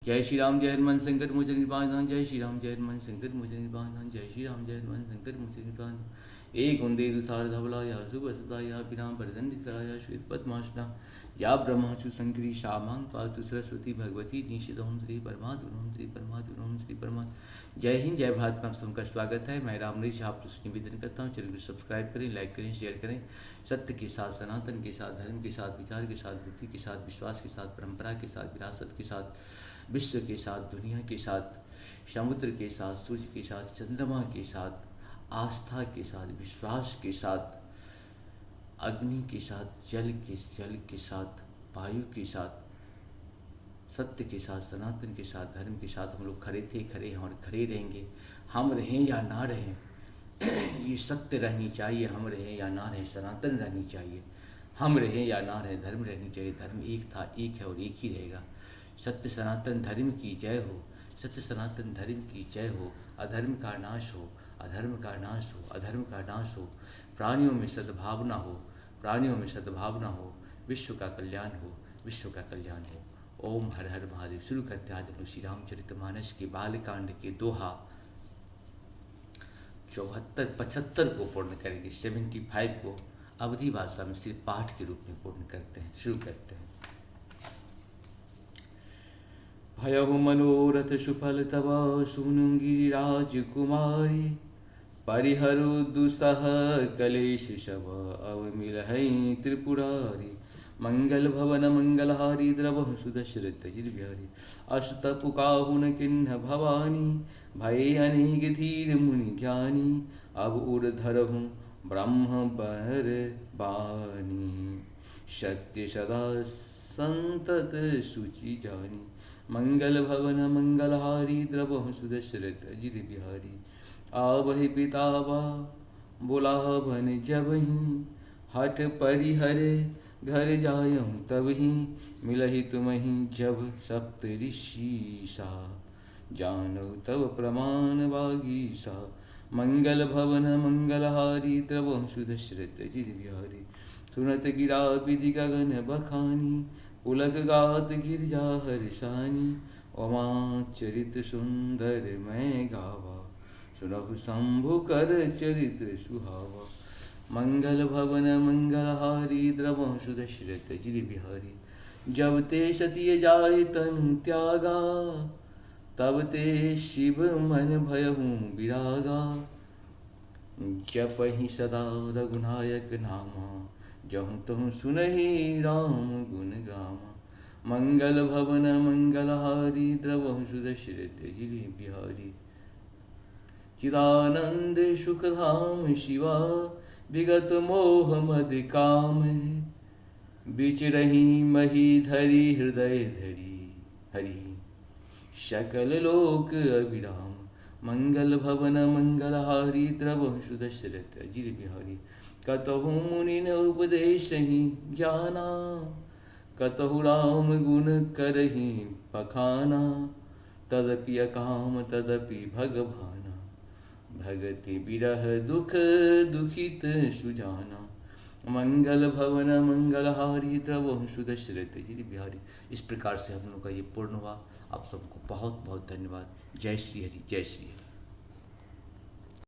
जय श्री राम जय हनुमान संकट मोचन कृपाधाम। जय श्री राम जय हनुमान संकट मोचन कृपाधाम। जय श्री राम जय हनुमान संकट मोचन कृपाधाम। एक वंदे दुसार धवला या सुभसुता या पिनाम वरदंडितरा या श्वेत पद्मासना या ब्रह्माचु संकरी शामांग पातु सरस्वती भगवती निशितोम श्री परमात्म श्री परमात्म श्री परमात्म। जय हिंद जय भारत में आप सबका स्वागत है। मैं रामनीश आप निवेदन करता हूँ, चैनल को सब्सक्राइब करें, लाइक करें, शेयर करें। सत्य के साथ, सनातन के साथ, धर्म के साथ, विचार के साथ, बुद्धि के साथ, विश्वास के साथ, परंपरा के साथ, विरासत के साथ, विश्व के साथ, दुनिया के साथ, समुद्र के साथ, सूर्य के साथ, चंद्रमा के साथ, आस्था के साथ, विश्वास के साथ, अग्नि के साथ, जल के साथ, वायु के साथ, सत्य के साथ, सनातन के साथ, धर्म के साथ हम लोग खड़े थे, खड़े हैं और खड़े रहेंगे। हम रहें या ना रहें, ये सत्य रहनी चाहिए। हम रहें या ना रहें, सनातन रहनी चाहिए। हम रहें या ना रहें, धर्म रहनी चाहिए। धर्म एक था, एक है और एक ही रहेगा। सत्य सनातन धर्म की जय हो। सत्य सनातन धर्म की जय हो। अधर्म का नाश हो, अधर्म का नाश हो, अधर्म का नाश हो। प्राणियों में सद्भावना हो, प्राणियों में सद्भावना हो। विश्व का कल्याण हो, विश्व का कल्याण हो। ओम हर हर महादेव। शुरू करते आज हम श्री रामचरितमानस के बालकांड के दोहा 75 को पूर्ण करेंगे। 75 को अवधि भाषा में सिर्फ पाठ के रूप में पूर्ण करते हैं। शुरू करते हैं। भयहु मनोरथ सुफल तब सुनु गिरिराज कुमारी। परिहरु दुसह कलेश शव अवमिलहै त्रिपुरारी। मंगल भवन मंगलहारी द्रवहु सुदशरथ जिरबिहारी। अष्ट पुकाहुन किन्ह भवानी। भय अनेक धीर मुनि ज्ञानी। अब उर धरहु ब्रह्म बर बानी। सत्य सदा संतत सुचि जानी। मंगल भवन मंगलहारी द्रवहु सुदशरथ जिरबिहारी। आवहि पितावा बुलावन जबहि। हठ परिहरे घर जायं तबहि। मिलहि तुम्हि जब सप्त ऋषिसा। जानौ तव प्रमाण बागीसा। मंगल भवन मंगलहारी द्रवहु सुदशरथ जिरबिहारी। सुनत गिरा विधि गगन बखानी। पुलक गात गिरजा हर्षानी। उमा चरित सुंदर मैं गावा। सुनहु शंभु कर चरित्र सुहावा। मंगल भवन मंगलहारी द्रवहु सुदशरथ जिरबिहारी। जब ते सतिय जाय तनु त्यागा। तब ते शिव मन भयहु विरागा। जपहि सदा रघुनायक नामा। जहु तहु सुनहि राम गुण गामा। मंगल भवन मंगलहारी द्रवहु सुदशरथ जिरबिहारी। चिदानंद सुखधाम शिवा। विगत मोह मद काम। बिचरहि मही धरी हृदय धरी। हरि सकल लोक अभिराम। मंगल भवन मंगलहारी द्रवहु सुदशरथ जिरबिहारी। कतहु मुनि न उपदेशहि ज्ञाना। कतहु राम गुण करहि पखाना। तदपि अकाम तदपि भगभाना। भगति बिरह दुख दुखित सुजाना। मंगल भवन मंगलहारी द्रवहु सुदशरथ जिरबिहारी। इस प्रकार से हम लोग का ये पूर्ण हुआ। आप सबको बहुत बहुत धन्यवाद। जय श्री हरि, जय श्री हरि।